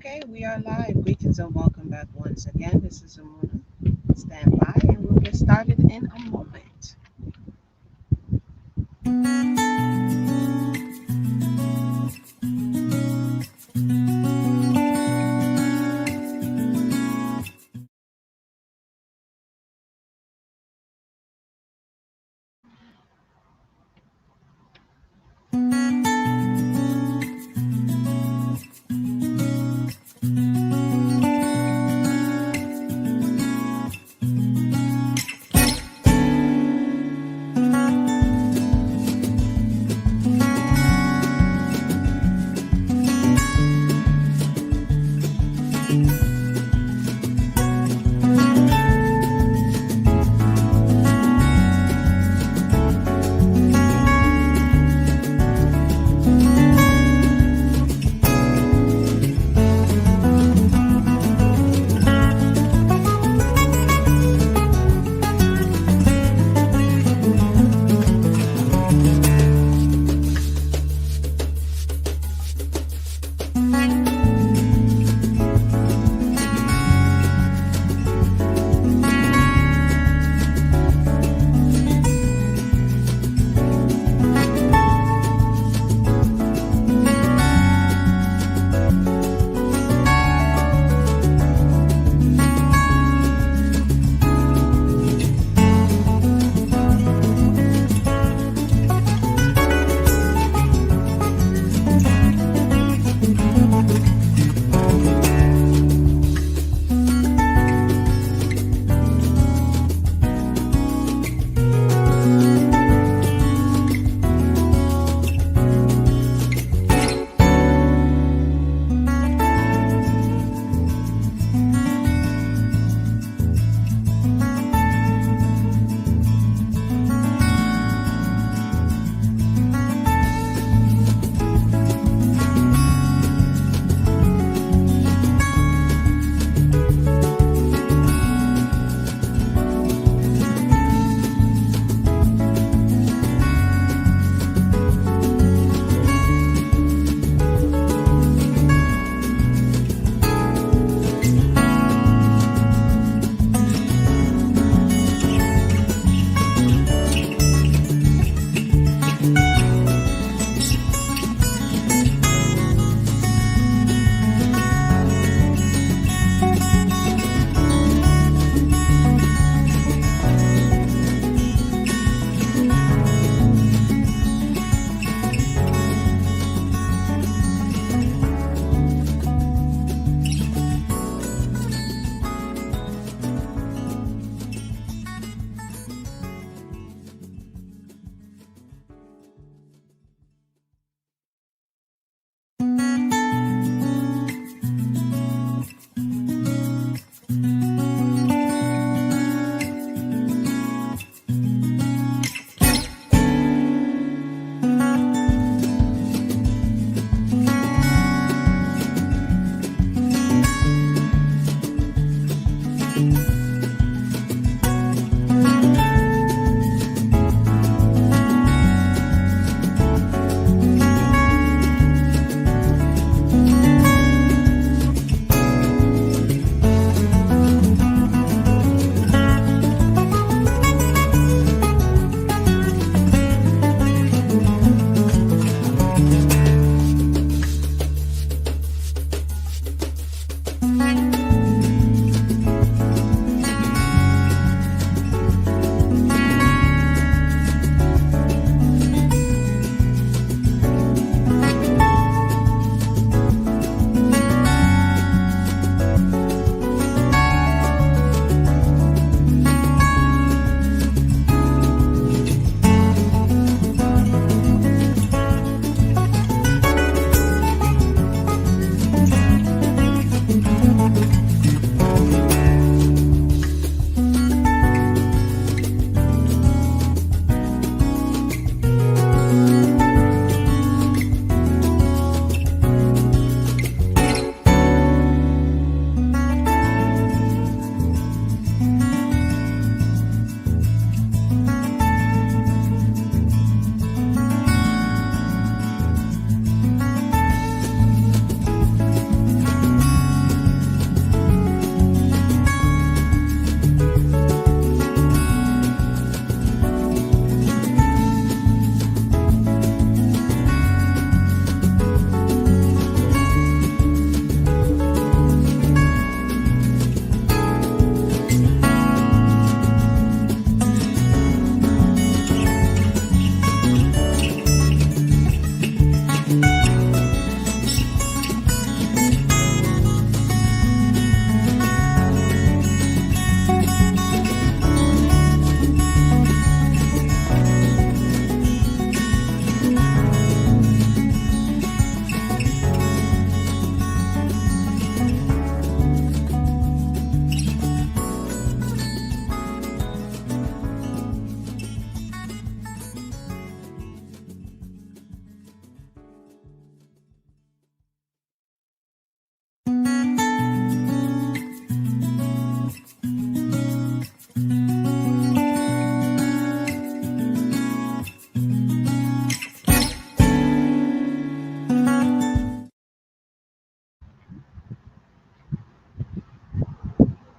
Okay, we are live. Greetings and welcome back once again. This is Amuna. Stand by and we'll get started in a moment.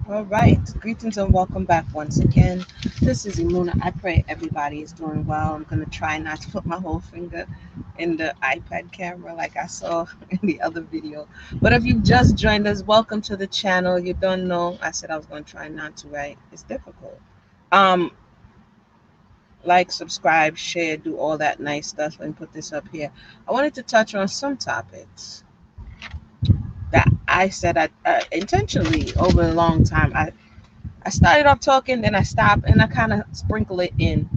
All right, greetings and welcome back once again. This is Imuna. I pray everybody is doing well. I'm going to try not to put my whole finger in the iPad camera like I saw in the other video. But if you've just joined us, welcome to the channel. You don't know, I said I was going to try not to, right? It's difficult. Um, like, subscribe, share, do all that nice stuff. Let me put this up here. I wanted to touch on some topics that I said I intentionally over a long time. I started off talking, then I stopped, and I kind of sprinkle it in.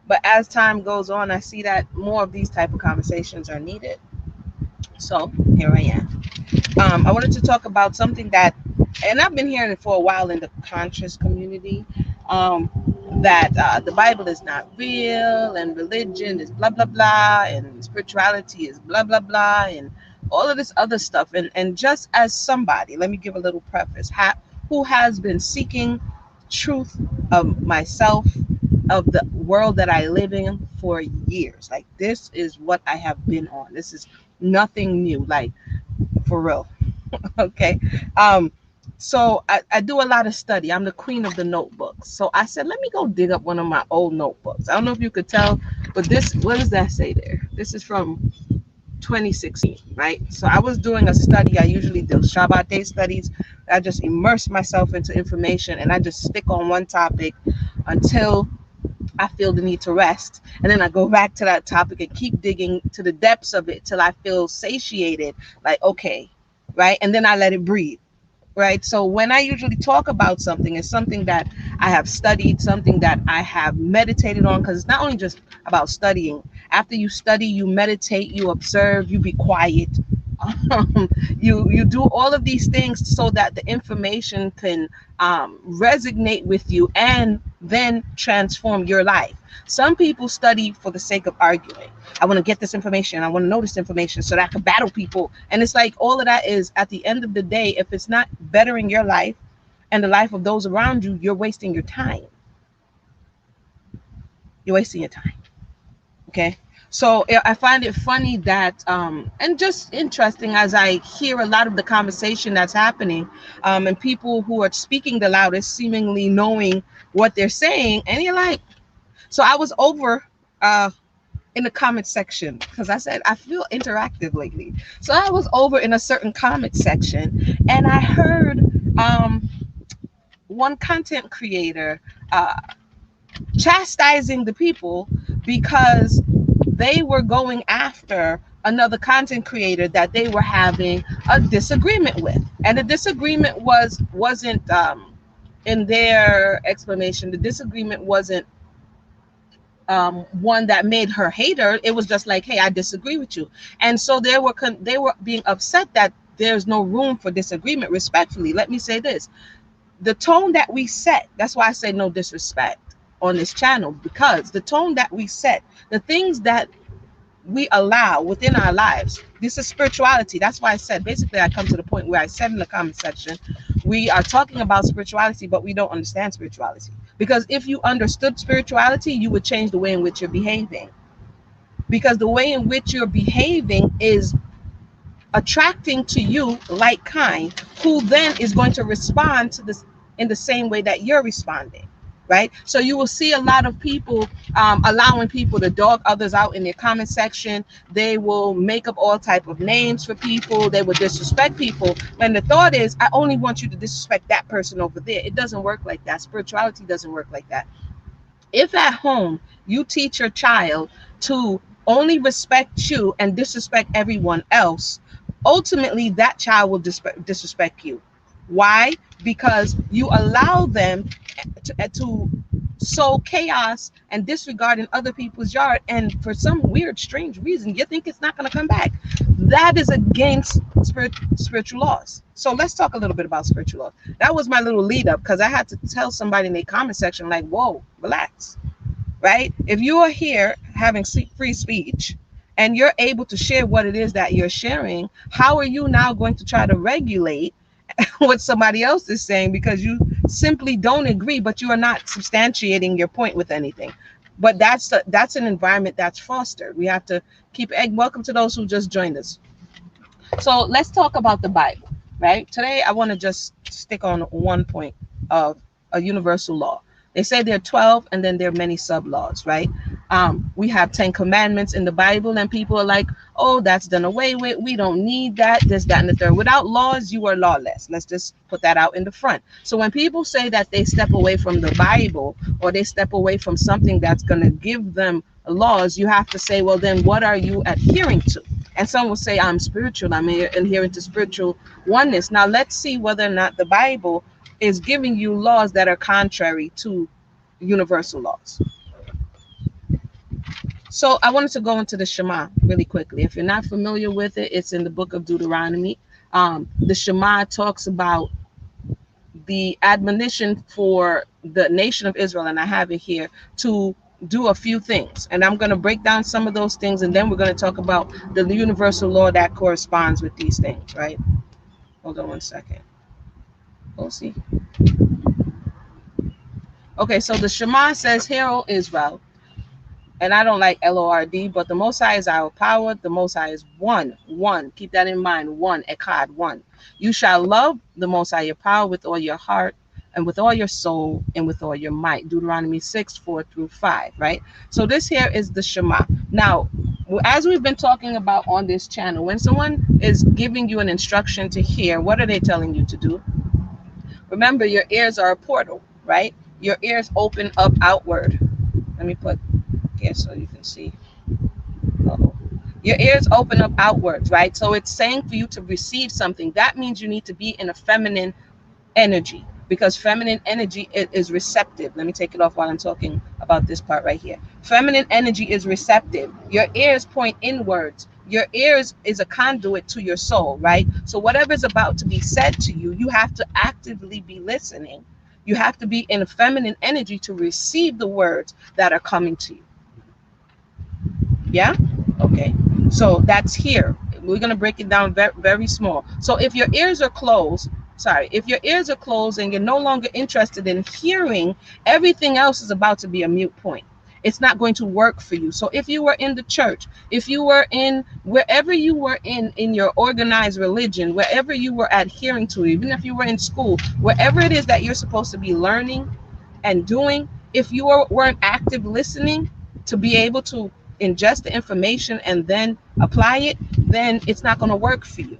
But as time goes on, I see that more of these type of conversations are needed. So here I am. I wanted to talk about something that, and I've been hearing it for a while in the conscious community, um, that the Bible is not real, and religion is blah blah blah, and spirituality is blah blah blah, and all of this other stuff. And just as somebody, let me give a little preface, who has been seeking truth of myself, of the world that I live in for years. Like, this is what I have been on. This is nothing new. Like, for real. Okay. So I do a lot of study. I'm the queen of the notebooks. So I said, let me go dig up one of my old notebooks. I don't know if you could tell, but this, what does that say there? This is from 2016, right? So I was doing a study. I usually do Shabbat day studies. I just immerse myself into information, and I just stick on one topic until I feel the need to rest. And then I go back to that topic and keep digging to the depths of it till I feel satiated, like, okay, right? And then I let it breathe, right? So when I usually talk about something, it's something that I have studied, something that I have meditated on, because it's not only just about studying. After you study, you meditate, you observe, you be quiet. You do all of these things so that the information can resonate with you and then transform your life. Some people study for the sake of arguing. I want to get this information. I want to know this information so that I can battle people. And it's like all of that is, at the end of the day, if it's not bettering your life and the life of those around you, you're wasting your time. You're wasting your time. Okay. So I find it funny that, and just interesting as I hear a lot of the conversation that's happening, and people who are speaking the loudest, seemingly knowing what they're saying. And you're like, so I was over in the comment section, because I said I feel interactive lately. So I was over in a certain comment section, and I heard one content creator chastising the people because they were going after another content creator that they were having a disagreement with. And the disagreement wasn't in their explanation, the disagreement wasn't one that made her hate her. It was just like, hey, I disagree with you. And so they were being upset that there's no room for disagreement. Respectfully, let me say this: the tone that we set, that's why I say no disrespect on this channel, because the tone that we set, the things that we allow within our lives, this is spirituality. That's why I said, basically, I come to the point where I said in the comment section, we are talking about spirituality, but we don't understand spirituality. Because if you understood spirituality, you would change the way in which you're behaving. Because the way in which you're behaving is attracting to you like kind, who then is going to respond to this in the same way that you're responding, right? So you will see a lot of people allowing people to dog others out in their comment section. They will make up all type of names for people. They will disrespect people, when the thought is, I only want you to disrespect that person over there. It doesn't work like that. Spirituality doesn't work like that. If at home you teach your child to only respect you and disrespect everyone else, ultimately that child will disrespect you. Why? Because you allow them to sow chaos and disregard in other people's yard, and for some weird, strange reason, you think it's not going to come back. That is against spiritual laws. So let's talk a little bit about spiritual laws. That was my little lead up, because I had to tell somebody in the comment section, like, whoa, relax, right? If you are here having free speech and you're able to share what it is that you're sharing, how are you now going to try to regulate what somebody else is saying because you simply don't agree, but you are not substantiating your point with anything? But that's an environment that's fostered. We have to keep. Welcome to those who just joined us. So let's talk about the Bible, right? Today, I want to just stick on one point of a universal law. They say there are 12, and then there are many sub laws, right? We have 10 commandments in the Bible, and people are like, oh, that's done away with. We don't need that, this, that, and the third. Without laws, you are lawless. Let's just put that out in the front. So when people say that they step away from the Bible, or they step away from something that's going to give them laws, you have to say, well, then what are you adhering to? And some will say, I'm spiritual, I'm adhering to spiritual oneness. Now, let's see whether or not the Bible is giving you laws that are contrary to universal laws. So I wanted to go into the Shema really quickly. If you're not familiar with it, it's in the book of Deuteronomy. The Shema talks about the admonition for the nation of Israel, and I have it here, to do a few things. And I'm going to break down some of those things, and then we're going to talk about the universal law that corresponds with these things, right? Hold on one second. We'll see. Okay, so the Shema says, "Hear, O Israel," and I don't like LORD, but the Most High is our power. The Most High is one. Keep that in mind. One, Echad, one. You shall love the Most High, your power, with all your heart, and with all your soul, and with all your might. Deuteronomy 6:4-5, right? So this here is the Shema. Now, as we've been talking about on this channel, when someone is giving you an instruction to hear, what are they telling you to do? Remember, your ears are a portal, right? Your ears open up outward. Let me put here so you can see. Uh-oh. Your ears open up outwards, right? So it's saying for you to receive something. That means you need to be in a feminine energy, because feminine energy is receptive. Let me take it off while I'm talking about this part right here. Feminine energy is receptive. Your ears point inwards. Your ears is a conduit to your soul, right? So whatever is about to be said to you, you have to actively be listening. You have to be in a feminine energy to receive the words that are coming to you. Yeah? Okay. So that's here. We're going to break it down very, very small. So if your ears are closed, if your ears are closed and you're no longer interested in hearing, everything else is about to be a mute point. It's not going to work for you. So if you were in the church, if you were in wherever you were in your organized religion, wherever you were adhering to, even if you were in school, wherever it is that you're supposed to be learning and doing, if you weren't active listening to be able to ingest the information and then apply it, then it's not going to work for you.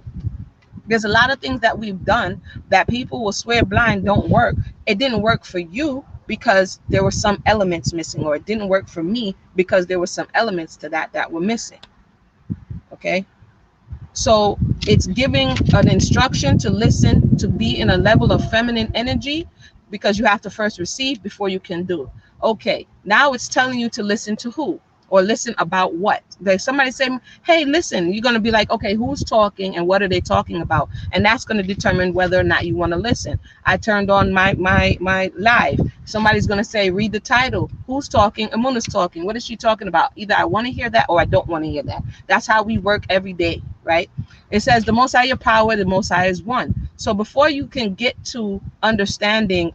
There's a lot of things that we've done that people will swear blind don't work. It didn't work for you because there were some elements missing, or it didn't work for me because there were some elements to that were missing. Okay? So it's giving an instruction to listen, to be in a level of feminine energy, because you have to first receive before you can do. Okay, now it's telling you to listen to who? Or listen about what? Like somebody say, hey, listen, you're going to be like, okay, who's talking and what are they talking about? And that's going to determine whether or not you want to listen. I turned on my live. Somebody's going to say, read the title. Who's talking? Amuna's talking. What is she talking about? Either I want to hear that or I don't want to hear that. That's how we work every day, right? It says the Most High your power, the Most High is one. So before you can get to understanding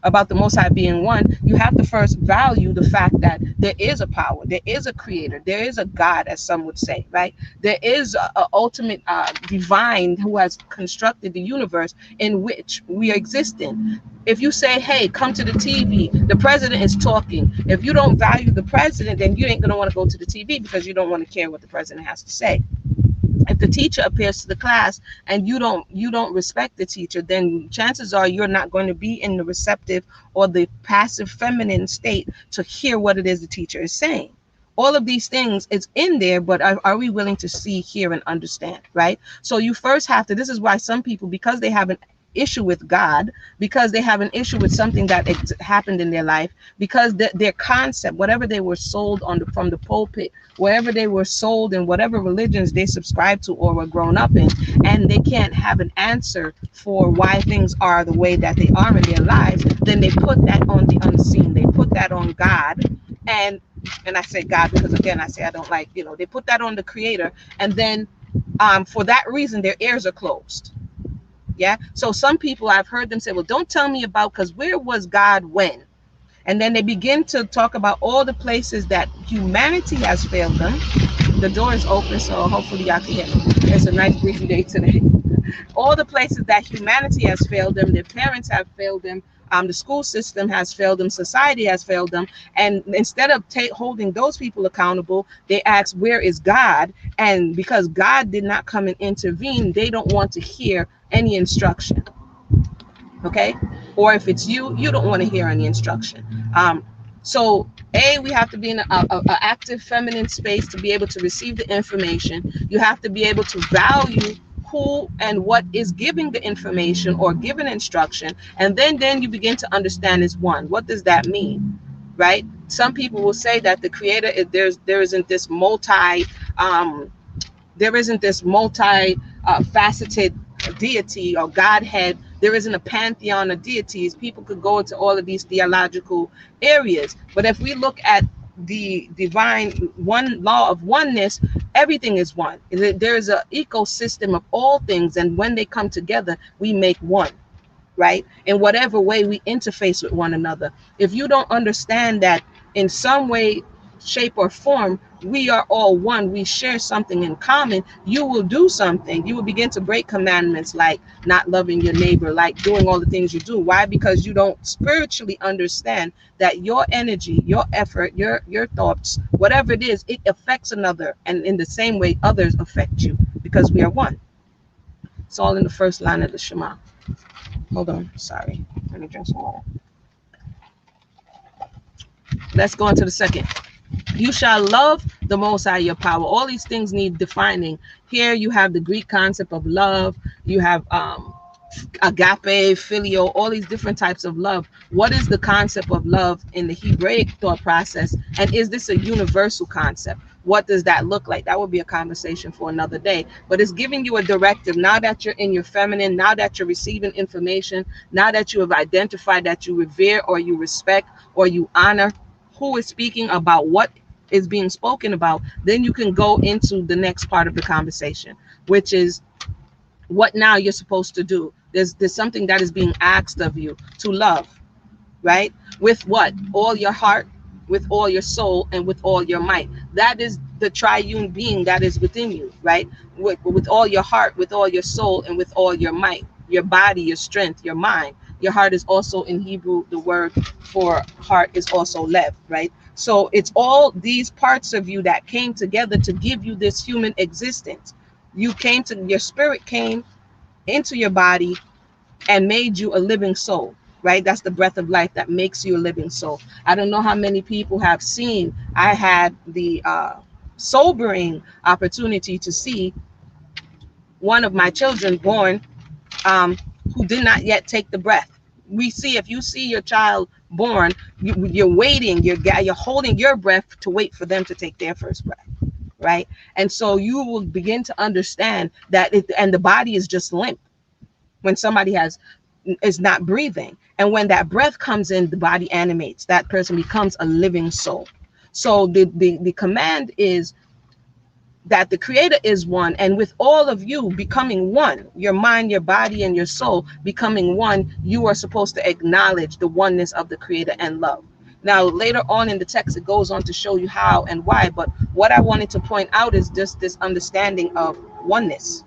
about the Most High being one, you have to first value the fact that there is a power, there is a creator, there is a God, as some would say, right? There is a ultimate divine who has constructed the universe in which we exist in. If you say, hey, come to the TV, the president is talking. If you don't value the president, then you ain't going to want to go to the TV because you don't want to care what the president has to say. If the teacher appears to the class and you don't respect the teacher, then chances are you're not going to be in the receptive or the passive feminine state to hear what it is the teacher is saying. All of these things is in there, but are we willing to see, hear, and understand, right? So you first have to, this is why some people, because they have an issue with God, because they have an issue with something that happened in their life, because their concept, whatever they were sold on from the pulpit, wherever they were sold in whatever religions they subscribed to or were grown up in, and they can't have an answer for why things are the way that they are in their lives, then they put that on the unseen. They put that on God, and I say God because, again, I say I don't like, they put that on the creator, and then for that reason their ears are closed. Yeah. So some people, I've heard them say, well, don't tell me about, because where was God when? And then they begin to talk about all the places that humanity has failed them. The door is open, so hopefully y'all can hear me. It's a nice breezy day today. All the places that humanity has failed them, their parents have failed them, the school system has failed them, society has failed them. And instead of holding those people accountable, they ask, where is God? And because God did not come and intervene, they don't want to hear any instruction. Okay? Or if it's you, you don't want to hear any instruction. So we have to be in a active feminine space to be able to receive the information. You have to be able to value who and what is giving the information or giving instruction, and then you begin to understand is one. What does that mean? Right? Some people will say that the creator is, there isn't this multi faceted deity or Godhead. There isn't a pantheon of deities. People could go into all of these theological areas. But if we look at the divine one law of oneness, everything is one. There is an ecosystem of all things. And when they come together, we make one. Right? In whatever way we interface with one another. If you don't understand that in some way, shape, or form, we are all one, we share something in common, you will do something. You will begin to break commandments like not loving your neighbor, like doing all the things you do. Why? Because you don't spiritually understand that your energy, your effort, your thoughts, whatever it is, it affects another. And in the same way, others affect you because we are one. It's all in the first line of the Shema. Hold on, sorry. Let me drink some water. Let's go into the second. You shall love the Most High your power. All these things need defining. Here you have the Greek concept of love. You have agape, filial, all these different types of love. What is the concept of love in the Hebraic thought process? And is this a universal concept? What does that look like? That would be a conversation for another day. But it's giving you a directive. Now that you're in your feminine, now that you're receiving information, now that you have identified that you revere or you respect or you honor who is speaking about what is being spoken about, then you can go into the next part of the conversation, which is what now you're supposed to do. There's something that is being asked of you to love, right? With what? All your heart, with all your soul, and with all your might. That is the triune being that is within you, right? With all your heart, with all your soul, and with all your might. Your body, your strength, your mind. Your heart is also in Hebrew, the word for heart is also lev, right? So it's all these parts of you that came together to give you this human existence. Your spirit came into your body and made you a living soul, right? That's the breath of life that makes you a living soul. I don't know how many people have seen. I had the sobering opportunity to see one of my children born who did not yet take the breath. If you see your child born, you're waiting, you're holding your breath to wait for them to take their first breath, right? And so you will begin to understand that and the body is just limp when somebody is not breathing. And when that breath comes in, the body animates. That person becomes a living soul. So the command is that the creator is one, and with all of you becoming one, your mind, your body, and your soul becoming one, you are supposed to acknowledge the oneness of the creator and love. Now, later on in the text, it goes on to show you how and why, but what I wanted to point out is just this understanding of oneness.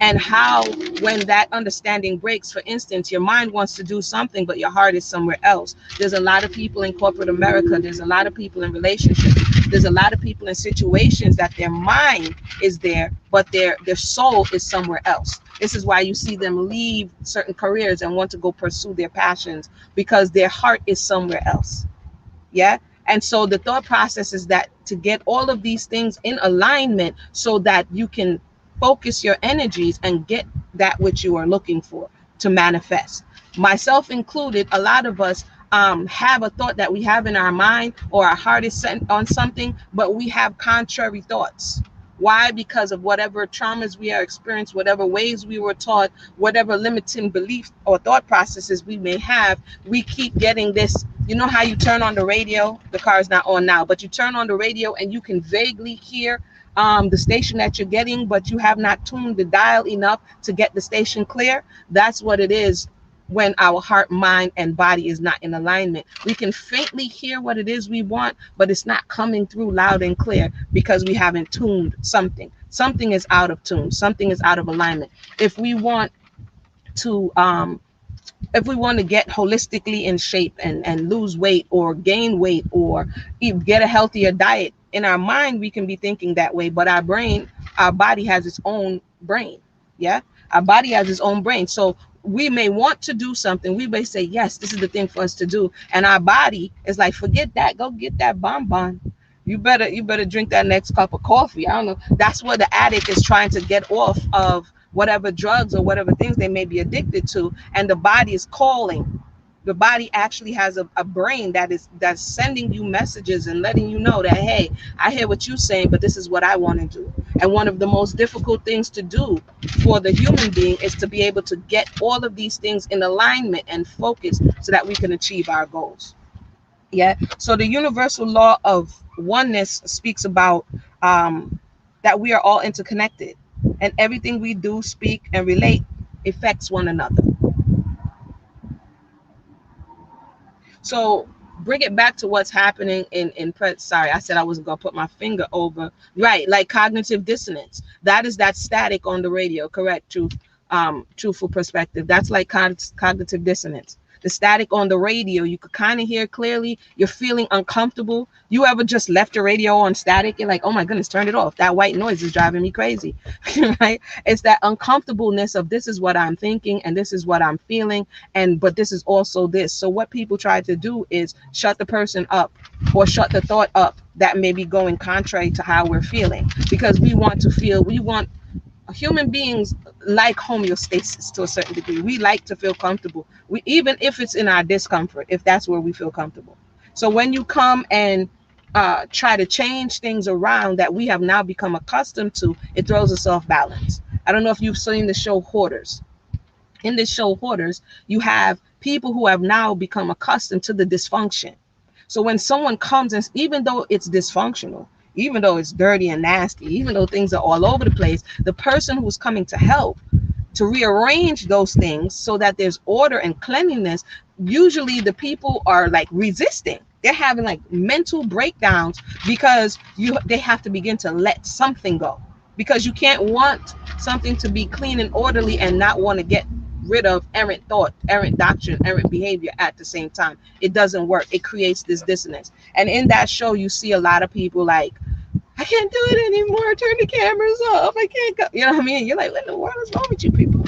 And how, when that understanding breaks, for instance, your mind wants to do something, but your heart is somewhere else. There's a lot of people in corporate America. There's a lot of people in relationships. There's a lot of people in situations that their mind is there, but their soul is somewhere else. This is why you see them leave certain careers and want to go pursue their passions, because their heart is somewhere else. Yeah. And so the thought process is that to get all of these things in alignment so that you can focus your energies and get that which you are looking for to manifest. Myself included, a lot of us have a thought that we have in our mind, or our heart is set on something, but we have contrary thoughts. Why? Because of whatever traumas we are experienced, whatever ways we were taught, whatever limiting beliefs or thought processes we may have, we keep getting this. You know how you turn on the radio? The car is not on now, but you turn on the radio and you can vaguely hear the station that you're getting, but you have not tuned the dial enough to get the station clear. That's what it is when our heart, mind, and body is not in alignment. We can faintly hear what it is we want, but it's not coming through loud and clear because we haven't tuned something. Something is out of tune. Something is out of alignment. If we want to get holistically in shape and lose weight or gain weight or get a healthier diet, in our mind we can be thinking that way, but our body has its own brain. Yeah, our body has its own brain. So we may want to do something, we may say yes, this is the thing for us to do, and our body is like, forget that, go get that bonbon. You better drink that next cup of coffee. I don't know. That's what the addict is trying to get off of, whatever drugs or whatever things they may be addicted to, and the body is calling. The body actually has a brain that's sending you messages and letting you know that, hey, I hear what you're saying, but this is what I want to do. And one of the most difficult things to do for the human being is to be able to get all of these things in alignment and focus so that we can achieve our goals. Yeah. So the universal law of oneness speaks about, that we are all interconnected, and everything we do, speak, and relate affects one another. So bring it back to what's happening sorry, I said I wasn't gonna put my finger over, right, like cognitive dissonance. That is that static on the radio. Correct. Truthful perspective. That's like cognitive dissonance. The static on the radio, you could kind of hear clearly. You're feeling uncomfortable. You ever just left your radio on static? You're like, oh my goodness, turn it off. That white noise is driving me crazy. Right? It's that uncomfortableness of, this is what I'm thinking and this is what I'm feeling, and but this is also this. So what people try to do is shut the person up or shut the thought up that may be going contrary to how we're feeling, because we want human beings like homeostasis to a certain degree. We like to feel comfortable. We, even if it's in our discomfort, if that's where we feel comfortable. So when you come and try to change things around that we have now become accustomed to, it throws us off balance. I don't know if you've seen the show Hoarders. In this show Hoarders, you have people who have now become accustomed to the dysfunction. So when someone comes, and even though it's dysfunctional, even though it's dirty and nasty, even though things are all over the place, the person who's coming to help to rearrange those things so that there's order and cleanliness, usually the people are like resisting. They're having like mental breakdowns because they have to begin to let something go, because you can't want something to be clean and orderly and not want to get rid of errant thought, errant doctrine, errant behavior at the same time. It doesn't work. It creates this dissonance. And in that show, you see a lot of people like, I can't do it anymore. Turn the cameras off. I can't go. You know what I mean? You're like, what in the world is wrong with you people?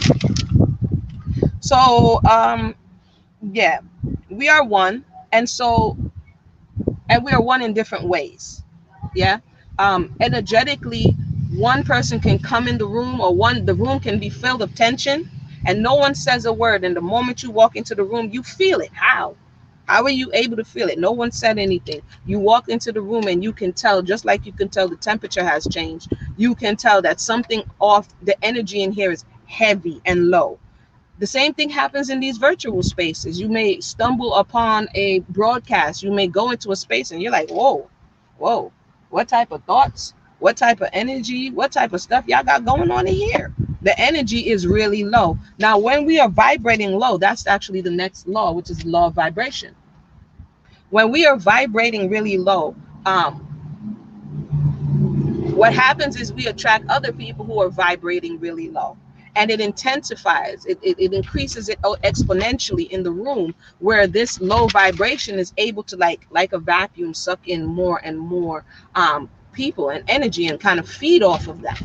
So, yeah, we are one. And we are one in different ways. Yeah. Energetically, one person can come in the room, or the room can be filled of tension, and no one says a word. And the moment you walk into the room, you feel it. How are you able to feel it? No one said anything. You walk into the room and you can tell, just like you can tell the temperature has changed, you can tell that something off, the energy in here is heavy and low. The same thing happens in these virtual spaces. You may stumble upon a broadcast. You may go into a space and you're like, whoa, what type of thoughts, what type of energy, what type of stuff y'all got going on in here? The energy is really low. Now, when we are vibrating low, that's actually the next law, which is the law of vibration. When we are vibrating really low, what happens is we attract other people who are vibrating really low, and it intensifies, it increases it exponentially in the room, where this low vibration is able to, like a vacuum, suck in more and more people and energy and kind of feed off of that.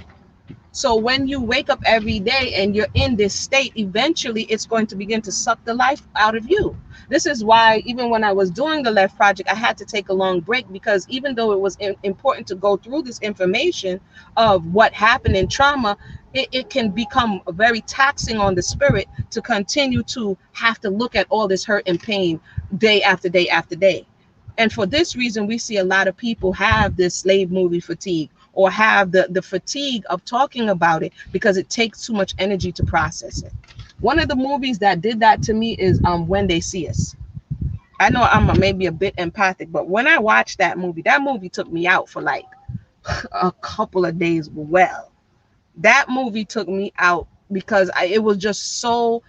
So when you wake up every day and you're in this state, eventually it's going to begin to suck the life out of you. This is why even when I was doing the Left Project, I had to take a long break, because even though it was important to go through this information of what happened in trauma, it can become very taxing on the spirit to continue to have to look at all this hurt and pain day after day after day. And for this reason, we see a lot of people have this slave movie fatigue, or have the fatigue of talking about it, because it takes too much energy to process it. One of the movies that did that to me is When They See Us. I know I'm maybe a bit empathic, but when I watched that movie took me out for like a couple of days. Well, that movie took me out because it was just so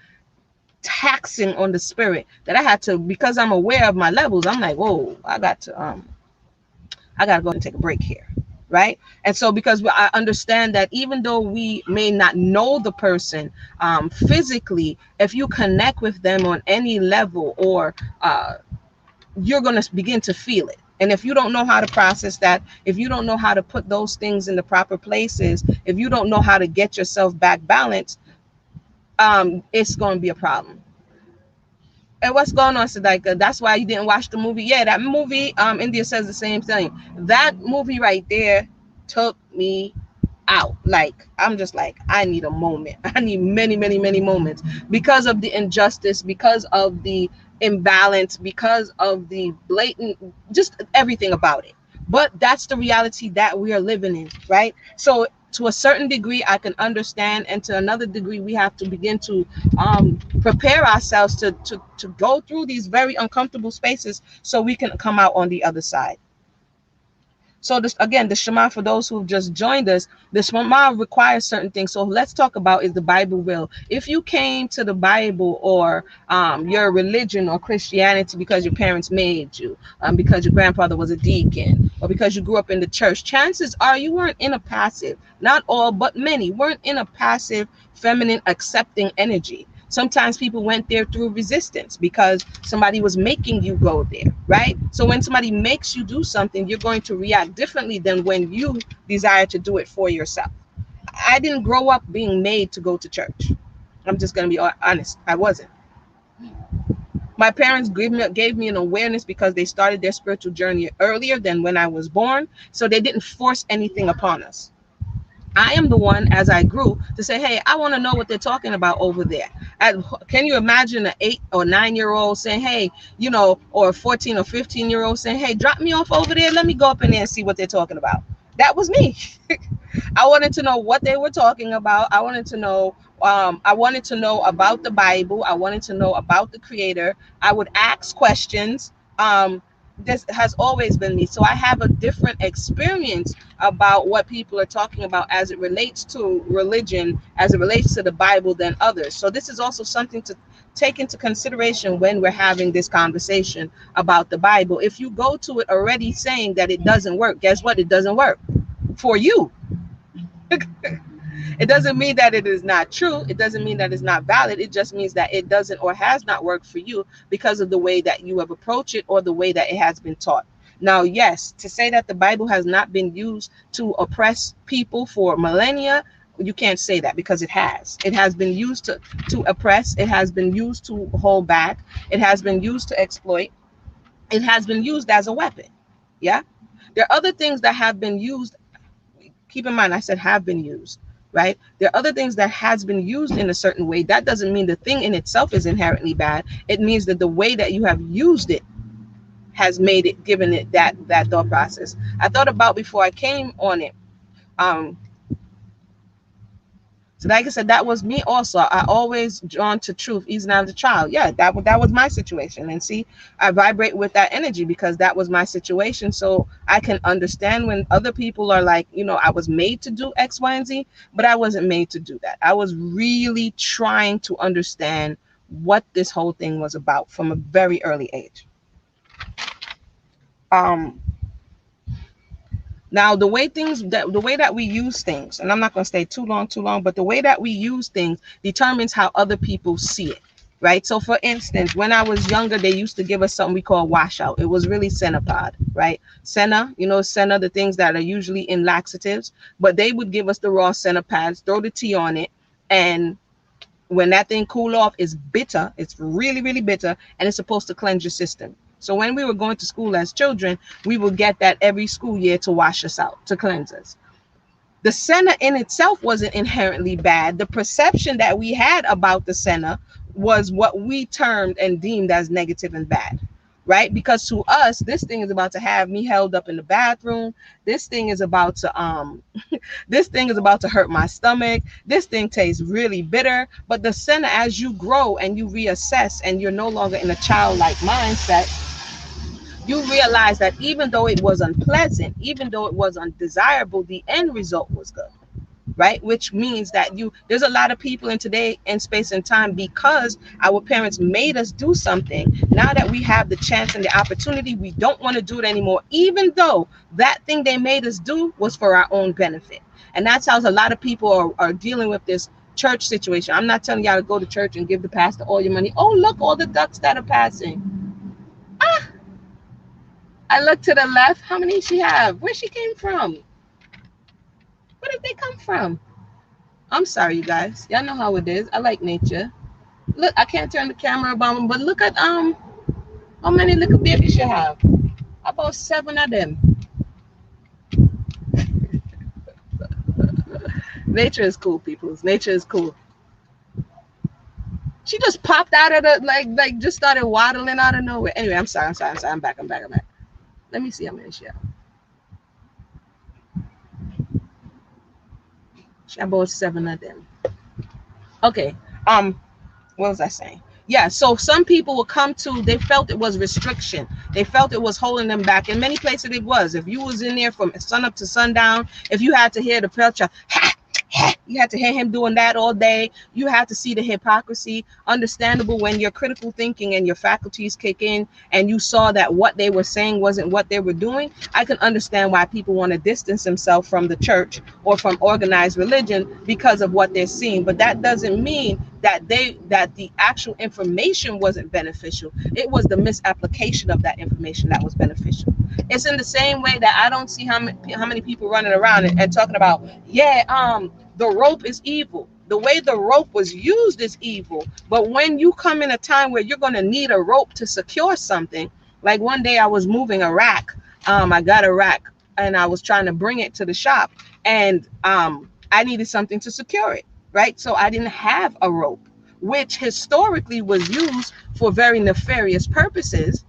taxing on the spirit that I had to, because I'm aware of my levels, I'm like, whoa, I got to go and take a break here. right? And so because I understand that even though we may not know the person physically, if you connect with them on any level, or you're going to begin to feel it. And if you don't know how to process that, if you don't know how to put those things in the proper places, if you don't know how to get yourself back balanced, it's going to be a problem. And what's going on, Sadika? That's why you didn't watch the movie. Yeah, that movie, India says the same thing. That movie right there took me out. Like, I'm just like, I need a moment. I need many, many, many moments because of the injustice, because of the imbalance, because of the blatant, just everything about it. But that's the reality that we are living in, right? So to a certain degree I can understand, and to another degree we have to begin to prepare ourselves to go through these very uncomfortable spaces so we can come out on the other side. So this, again, the Shema, for those who've just joined us, the Shema requires certain things. So let's talk about, is the Bible real? If you came to the Bible or your religion or Christianity because your parents made you, because your grandfather was a deacon, or because you grew up in the church, chances are you weren't in a passive, not all, but many weren't in a passive, feminine, accepting energy. Sometimes people went there through resistance because somebody was making you go there, right? So when somebody makes you do something, you're going to react differently than when you desire to do it for yourself. I didn't grow up being made to go to church. I'm just going to be honest. I wasn't. My parents gave me an awareness because they started their spiritual journey earlier than when I was born. So they didn't force anything upon us. I am the one, as I grew, to say, hey, I want to know what they're talking about over there. Can you imagine an 8 or 9 year old saying, hey, or a 14 or 15-year-old saying, hey, drop me off over there. Let me go up in there and see what they're talking about. That was me. I wanted to know what they were talking about. I wanted to know. I wanted to know about the Bible. I wanted to know about the Creator. I would ask questions. This has always been me. So I have a different experience about what people are talking about as it relates to religion, as it relates to the Bible, than others. So this is also something to take into consideration when we're having this conversation about the Bible. If you go to it already saying that it doesn't work, guess what? It doesn't work for you. It doesn't mean that it is not true. It doesn't mean that it's not valid. It just means that it doesn't or has not worked for you because of the way that you have approached it or the way that it has been taught. Now, yes, to say that the Bible has not been used to oppress people for millennia, you can't say that, because it has. It has been used to oppress. It has been used to hold back. It has been used to exploit. It has been used as a weapon. Yeah. There are other things that have been used. Keep in mind, I said have been used, right? There are other things that has been used in a certain way. That doesn't mean the thing in itself is inherently bad. It means that the way that you have used it has made it, given it that thought process. I thought about before I came on it. So like I said, that was me also. I always drawn to truth, even as a child. Yeah, that was my situation. And see, I vibrate with that energy because that was my situation. So I can understand when other people are like, I was made to do X, Y, and Z, but I wasn't made to do that. I was really trying to understand what this whole thing was about from a very early age. Now, the way that we use things, and I'm not going to stay too long, but the way that we use things determines how other people see it, right? So, for instance, when I was younger, they used to give us something we call washout. It was really Senapod, right? Senna, Senna, the things that are usually in laxatives, but they would give us the raw Senna pads, throw the tea on it, and when that thing cool off, it's bitter. It's really, really bitter, and it's supposed to cleanse your system. So when we were going to school as children, we would get that every school year to wash us out, to cleanse us. The senna in itself wasn't inherently bad. The perception that we had about the senna was what we termed and deemed as negative and bad, right? Because to us, this thing is about to have me held up in the bathroom. This thing is about to this thing is about to hurt my stomach. This thing tastes really bitter. But the senna, as you grow and you reassess and you're no longer in a childlike mindset, you realize that even though it was unpleasant, even though it was undesirable, the end result was good. right? Which means that there's a lot of people in today in space and time, because our parents made us do something. Now that we have the chance and the opportunity, we don't want to do it anymore, even though that thing they made us do was for our own benefit. And that's how a lot of people are dealing with this church situation. I'm not telling y'all to go to church and give the pastor all your money. Oh, look, all the ducks that are passing. I look to the left. How many she have? Where she came from? Where did they come from? I'm sorry, you guys. Y'all know how it is. I like nature. Look, I can't turn the camera about them, but look at how many little babies you have. About 7 of them. Nature is cool, peoples. Nature is cool. She just popped out of the like just started waddling out of nowhere. Anyway, I'm sorry. I'm back. Let me see how many she have. She have about 7 of them. Okay. What was I saying? Yeah, so some people will come to, they felt it was restriction. They felt it was holding them back. In many places it was. If you was in there from sun up to sundown, if you had to hear the preacher, you had to hear him doing that all day. You had to see the hypocrisy. Understandable when your critical thinking and your faculties kick in and you saw that what they were saying wasn't what they were doing. I can understand why people want to distance themselves from the church or from organized religion because of what they're seeing. But that doesn't mean that the actual information wasn't beneficial. It was the misapplication of that information that was beneficial. It's in the same way that I don't see how many people running around and talking about, the rope is evil. The way the rope was used is evil. But when you come in a time where you're going to need a rope to secure something, like one day I was moving a rack. I got a rack and I was trying to bring it to the shop, and I needed something to secure it, right? So I didn't have a rope, which historically was used for very nefarious purposes.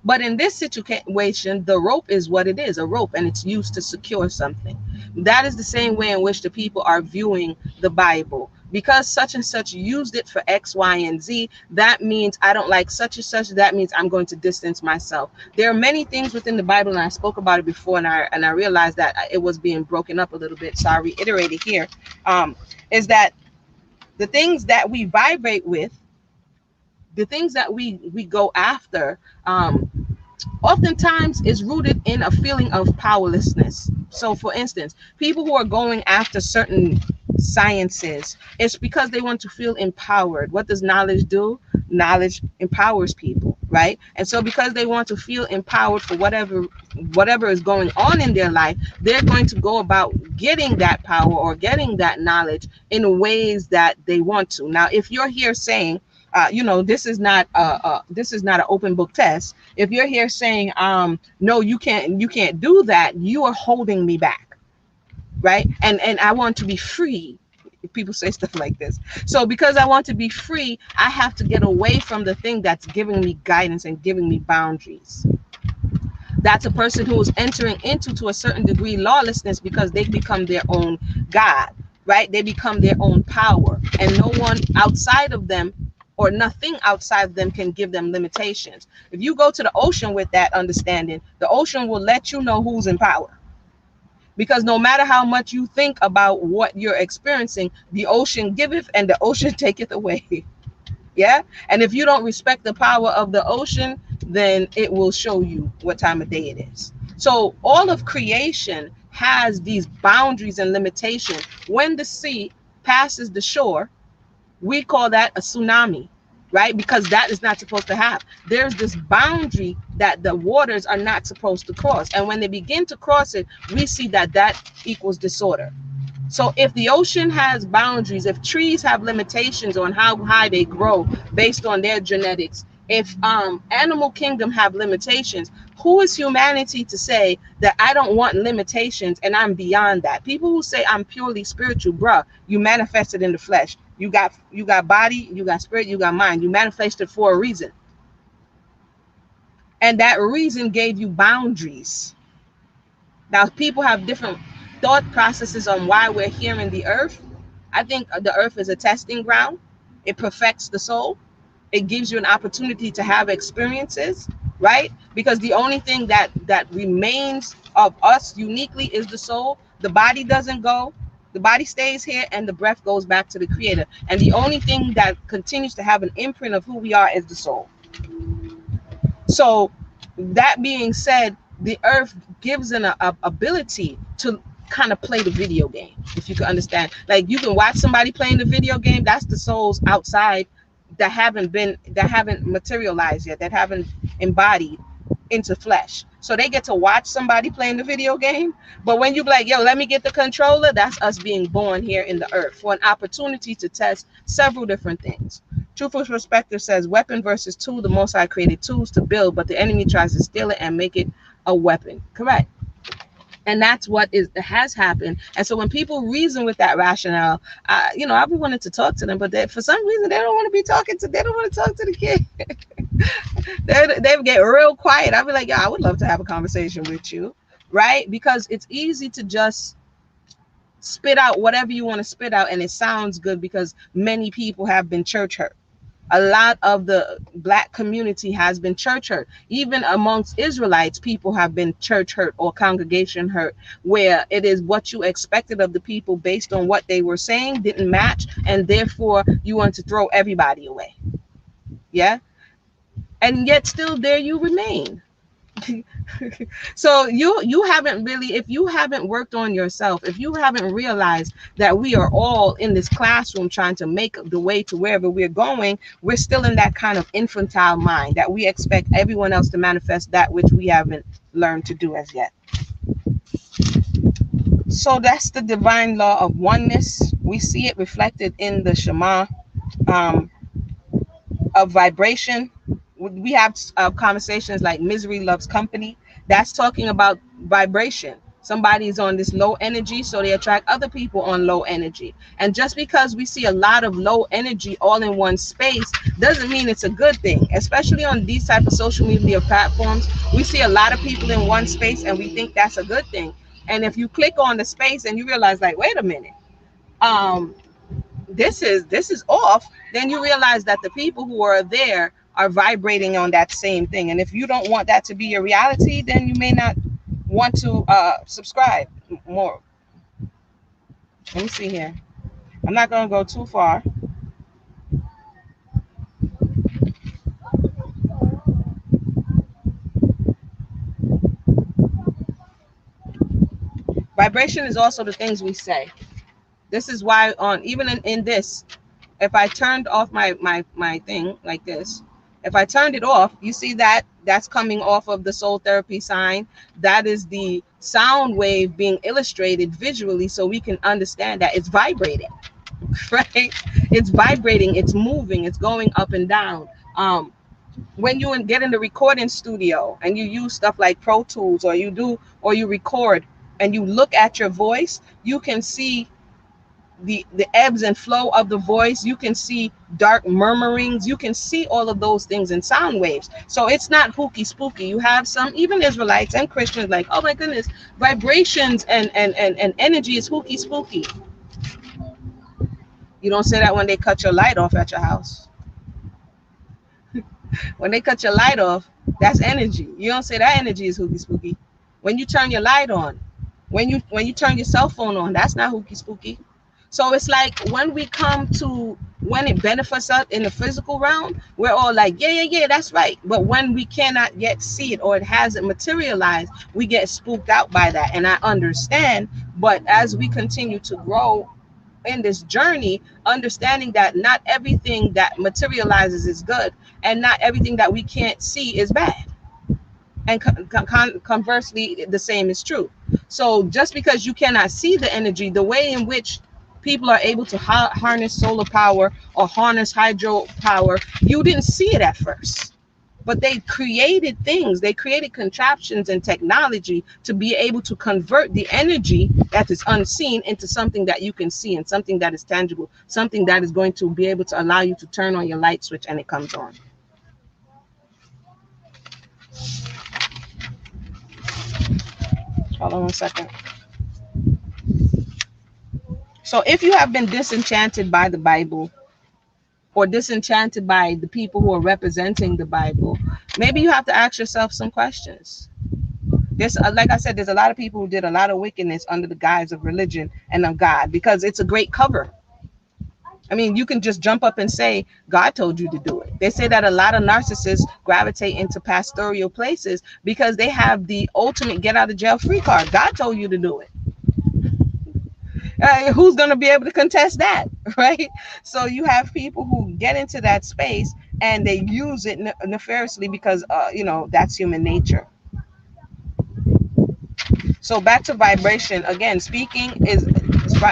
But in this situation, the rope is what it is, a rope, and it's used to secure something. That is the same way in which the people are viewing the Bible. Because such and such used it for X, Y, and Z, that means I don't like such and such. That means I'm going to distance myself. There are many things within the Bible, and I spoke about it before, and I realized that it was being broken up a little bit. So I reiterate it here. Is that the things that we vibrate with, the things that we go after, oftentimes is rooted in a feeling of powerlessness. So for instance, people who are going after certain sciences, it's because they want to feel empowered. What does knowledge do? Knowledge empowers people, right? And so because they want to feel empowered for whatever is going on in their life, they're going to go about getting that power or getting that knowledge in ways that they want to. Now, if you're here saying, this is not an open book test. If you're here saying, no, you can't do that, you are holding me back, right? And I want to be free. People say stuff like this. So because I want to be free, I have to get away from the thing that's giving me guidance and giving me boundaries. That's a person who is entering into, to a certain degree, lawlessness, because they become their own God, right? They become their own power, and no one outside of them or nothing outside of them can give them limitations. If you go to the ocean with that understanding, the ocean will let you know who's in power. Because no matter how much you think about what you're experiencing, the ocean giveth and the ocean taketh away. Yeah. And if you don't respect the power of the ocean, then it will show you what time of day it is. So all of creation has these boundaries and limitations. When the sea passes the shore, we call that a tsunami, right? Because that is not supposed to happen. There's this boundary that the waters are not supposed to cross. And when they begin to cross it, we see that equals disorder. So if the ocean has boundaries, if trees have limitations on how high they grow based on their genetics, if animal kingdom have limitations, who is humanity to say that I don't want limitations and I'm beyond that? People who say I'm purely spiritual, bruh, you manifested in the flesh. You got body, you got spirit, you got mind. You manifested for a reason. And that reason gave you boundaries. Now, people have different thought processes on why we're here in the earth. I think the earth is a testing ground. It perfects the soul. It gives you an opportunity to have experiences, right? Because the only thing that remains of us uniquely is the soul. The body doesn't go. The body stays here and the breath goes back to the creator. And the only thing that continues to have an imprint of who we are is the soul. So that being said, the earth gives an ability to kind of play the video game, if you can understand. Like, you can watch somebody playing the video game. That's the souls outside that haven't materialized yet, that haven't embodied into flesh. So they get to watch somebody playing the video game. But when you be like, yo, let me get the controller, that's us being born here in the earth for an opportunity to test several different things. Truthful Perspective says, weapon versus tool. The Most High created tools to build, but the enemy tries to steal it and make it a weapon. Correct. And that's what has happened. And so when people reason with that rationale, I've been wanting to talk to them, but for some reason they don't want to be talking to. They don't want to talk to the kid. they get real quiet. I'll be like, I would love to have a conversation with you, right? Because it's easy to just spit out whatever you want to spit out, and it sounds good because many people have been church hurt. A lot of the Black community has been church hurt. Even amongst Israelites, people have been church hurt or congregation hurt, where it is what you expected of the people based on what they were saying didn't match, and therefore you want to throw everybody away. Yeah. And yet still there you remain. So you haven't really, if you haven't worked on yourself, if you haven't realized that we are all in this classroom trying to make the way to wherever we're going, we're still in that kind of infantile mind that we expect everyone else to manifest that which we haven't learned to do as yet. So that's the divine law of oneness. We see it reflected in the Shema of vibration. We have conversations like misery loves company. That's talking about vibration. Somebody is on this low energy, so they attract other people on low energy. And just because we see a lot of low energy all in one space doesn't mean it's a good thing. Especially on these type of social media platforms, we see a lot of people in one space and we think that's a good thing. And if you click on the space and you realize, like, wait a minute, this is off, then you realize that the people who are there are vibrating on that same thing. And if you don't want that to be your reality, then you may not want to subscribe more. Let me see here. I'm not going to go too far. Vibration is also the things we say. This is why even in this, if I turned off my thing like this, if I turned it off, you see that that's coming off of the soul therapy sign. That is the sound wave being illustrated visually so we can understand that it's vibrating, right? It's vibrating, it's moving, it's going up and down. When you get in the recording studio and you use stuff like Pro Tools, or you record and you look at your voice, you can see the ebbs and flow of the voice. You can see dark murmurings. You can see all of those things in sound waves. So it's not hooky spooky. You have some, even Israelites and Christians, like, oh my goodness, vibrations and energy is hooky spooky. You don't say that when they cut your light off at your house. When they cut your light off, that's energy. You don't say that energy is hooky spooky. When you turn your light on, when you turn your cell phone on, that's not hooky spooky. So it's like when we come to when it benefits us in the physical realm, we're all like, yeah, that's right. But when we cannot yet see it or it hasn't materialized, we get spooked out by that. And I understand. But as we continue to grow in this journey, understanding that not everything that materializes is good, and not everything that we can't see is bad. And conversely, the same is true. So just because you cannot see the energy, the way in which people are able to harness solar power or harness hydro power, you didn't see it at first. But they created things, they created contraptions and technology to be able to convert the energy that is unseen into something that you can see and something that is tangible, something that is going to be able to allow you to turn on your light switch and it comes on. Hold on one second. So if you have been disenchanted by the Bible, or disenchanted by the people who are representing the Bible, maybe you have to ask yourself some questions. There's like I said, there's a lot of people who did a lot of wickedness under the guise of religion and of God, because it's a great cover. I mean, you can just jump up and say, God told you to do it. They say that a lot of narcissists gravitate into pastoral places because they have the ultimate get out of jail free card. God told you to do it. Who's going to be able to contest that? Right? So you have people who get into that space and they use it nefariously because, that's human nature. So back to vibration again. Speaking is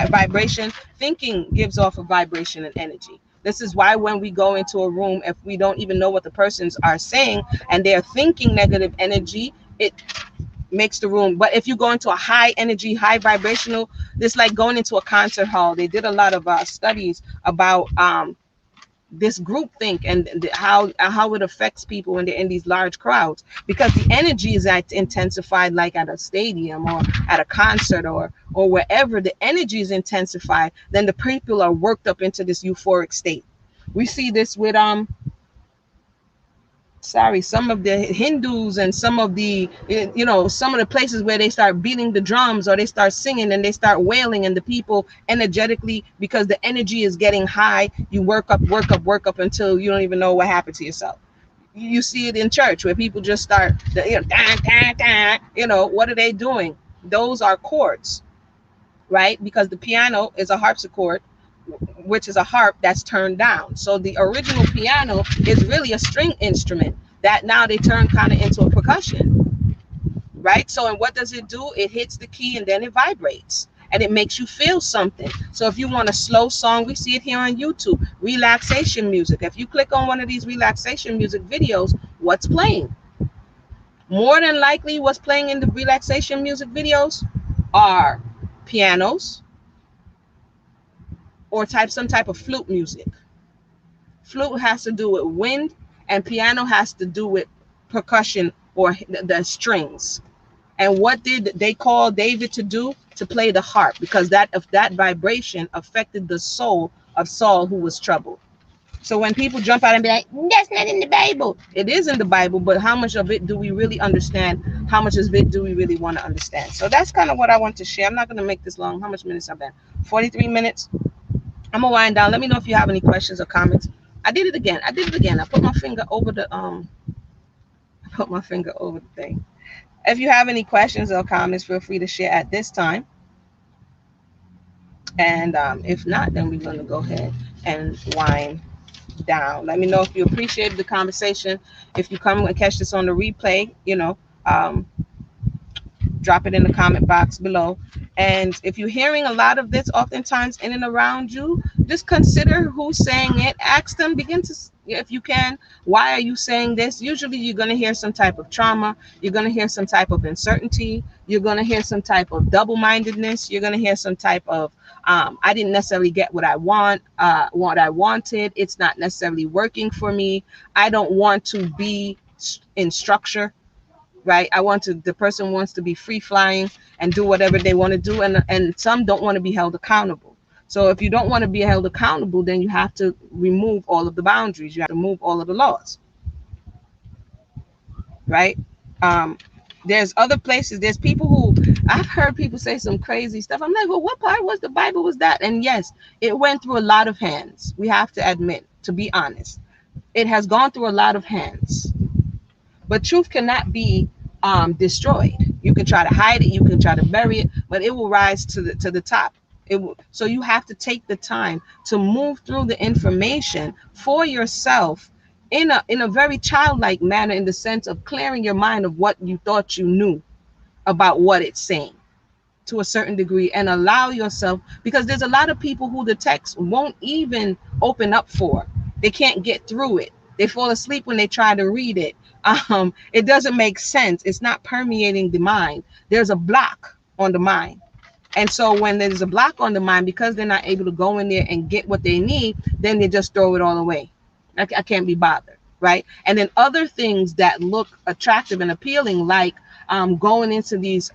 vibration. Thinking gives off a vibration and energy. This is why when we go into a room, if we don't even know what the persons are saying and they're thinking negative energy, it makes the room. But if you go into a high energy, high vibrational, this like going into a concert hall. They did a lot of studies about this group think and how it affects people when they're in these large crowds, because the energy is intensified, like at a stadium or at a concert or wherever the energy is intensified, then the people are worked up into this euphoric state. We see this with some of the Hindus and some of the some of the places where they start beating the drums or they start singing and they start wailing, and the people energetically, because the energy is getting high, you work up until you don't even know what happened to yourself. You see it in church where people just start what are they doing? Those are chords, right? Because the piano is a harpsichord, which is a harp that's turned down. So the original piano is really a string instrument that now they turn kind of into a percussion, right? So, and what does it do? It hits the key and then it vibrates and it makes you feel something. So if you want a slow song, we see it here on YouTube, relaxation music. If you click on one of these relaxation music videos, what's playing? More than likely what's playing in the relaxation music videos are pianos, or some type of flute music. Flute has to do with wind, and piano has to do with percussion or the strings. And what did they call David to do? To play the harp, because that vibration affected the soul of Saul, who was troubled. So when people jump out and be like, that's not in the Bible, it is in the Bible, but how much of it do we really understand? How much of it do we really want to understand? So that's kind of what I want to share. I'm not going to make this long. How much minutes have been? 43 minutes. I'm gonna wind down. Let me know if you have any questions or comments. I did it again. I put my finger over the thing. If you have any questions or comments, feel free to share at this time. And if not, then we're gonna go ahead and wind down. Let me know if you appreciated the conversation. If you come and catch this on the replay, drop it in the comment box below. And if you're hearing a lot of this oftentimes in and around you, just consider who's saying it. Ask them, begin to, if you can, why are you saying this? Usually you're going to hear some type of trauma. You're going to hear some type of uncertainty. You're going to hear some type of double-mindedness. You're going to hear some type of, I didn't necessarily get what I wanted. It's not necessarily working for me. I don't want to be in structure. Right? The person wants to be free flying and do whatever they want to do. And some don't want to be held accountable. So if you don't want to be held accountable, then you have to remove all of the boundaries. You have to move all of the laws. Right? There's other places. There's people who, I've heard people say some crazy stuff. I'm like, well, what part was the Bible was that? And yes, it went through a lot of hands. We have to admit, to be honest, it has gone through a lot of hands. But truth cannot be destroyed. You can try to hide it, you can try to bury it, but it will rise to the top. So you have to take the time to move through the information for yourself in a very childlike manner, in the sense of clearing your mind of what you thought you knew about what it's saying to a certain degree, and allow yourself, because there's a lot of people who the text won't even open up for. They can't get through it. They fall asleep when they try to read it. It doesn't make sense. It's not permeating the mind. There's a block on the mind. And so when there's a block on the mind, because they're not able to go in there and get what they need, then they just throw it all away. I can't be bothered, right? And then other things that look attractive and appealing, like going into these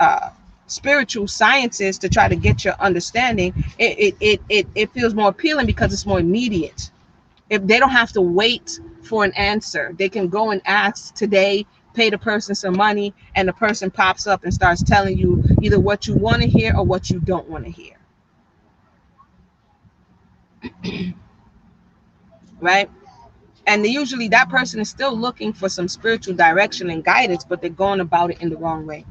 spiritual sciences to try to get your understanding, it feels more appealing because it's more immediate. If they don't have to wait for an answer, they can go and ask today, pay the person some money, and the person pops up and starts telling you either what you want to hear or what you don't want to hear. Right? And usually that person is still looking for some spiritual direction and guidance, but they're going about it in the wrong way.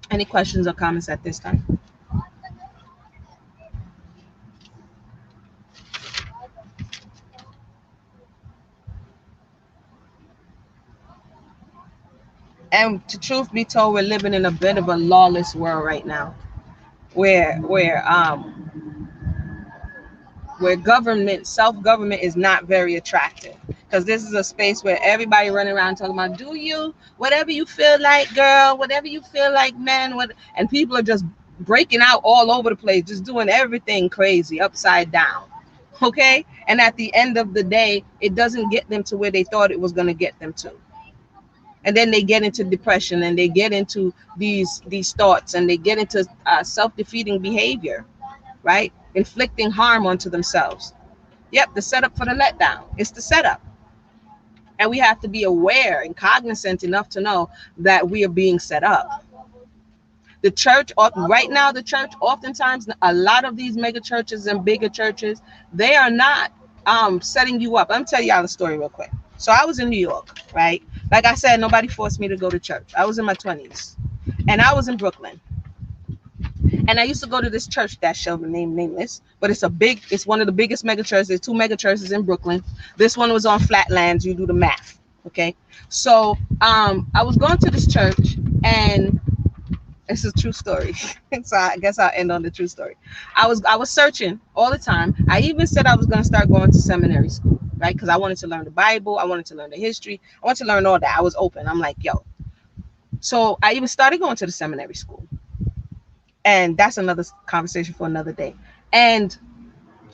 Any questions or comments at this time? And to truth be told, we're living in a bit of a lawless world right now, where government, self-government is not very attractive, because this is a space where everybody running around talking about, do you, whatever you feel like, girl, whatever you feel like, man, what, and people are just breaking out all over the place, just doing everything crazy upside down. Okay. And at the end of the day, it doesn't get them to where they thought it was going to get them to. And then they get into depression, and they get into these thoughts, and they get into self-defeating behavior, right? Inflicting harm onto themselves. Yep, the setup for the letdown. It's the setup. And we have to be aware and cognizant enough to know that we are being set up. The church, right now, the church, oftentimes, a lot of these mega churches and bigger churches, they are not setting you up. I'm telling y'all the story real quick. So I was in New York, right? Like I said, nobody forced me to go to church. I was in my 20s, and I was in Brooklyn. And I used to go to this church that shall remain nameless, but it's one of the biggest mega churches. There's 2 mega churches in Brooklyn. This one was on Flatlands. You do the math. Okay. So I was going to this church, and it's a true story. So I guess I'll end on the true story. I was searching all the time. I even said I was going to start going to seminary school, right? Because I wanted to learn the Bible. I wanted to learn the history. I wanted to learn all that. I was open. I'm like, yo. So I even started going to the seminary school. And that's another conversation for another day. And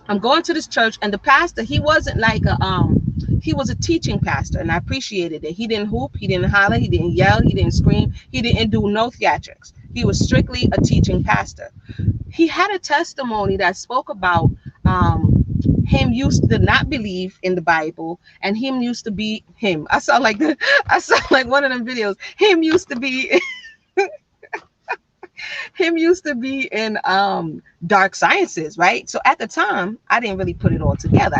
I'm going to this church, and the pastor, he wasn't like he was a teaching pastor, and I appreciated it. He didn't hoop, he didn't holler, he didn't yell, he didn't scream, he didn't do no theatrics. He was strictly a teaching pastor. He had a testimony that spoke about him used to not believe in the Bible, and him used to be him. I sound like one of them videos. Him used to be him used to be in dark sciences, right? So at the time, I didn't really put it all together.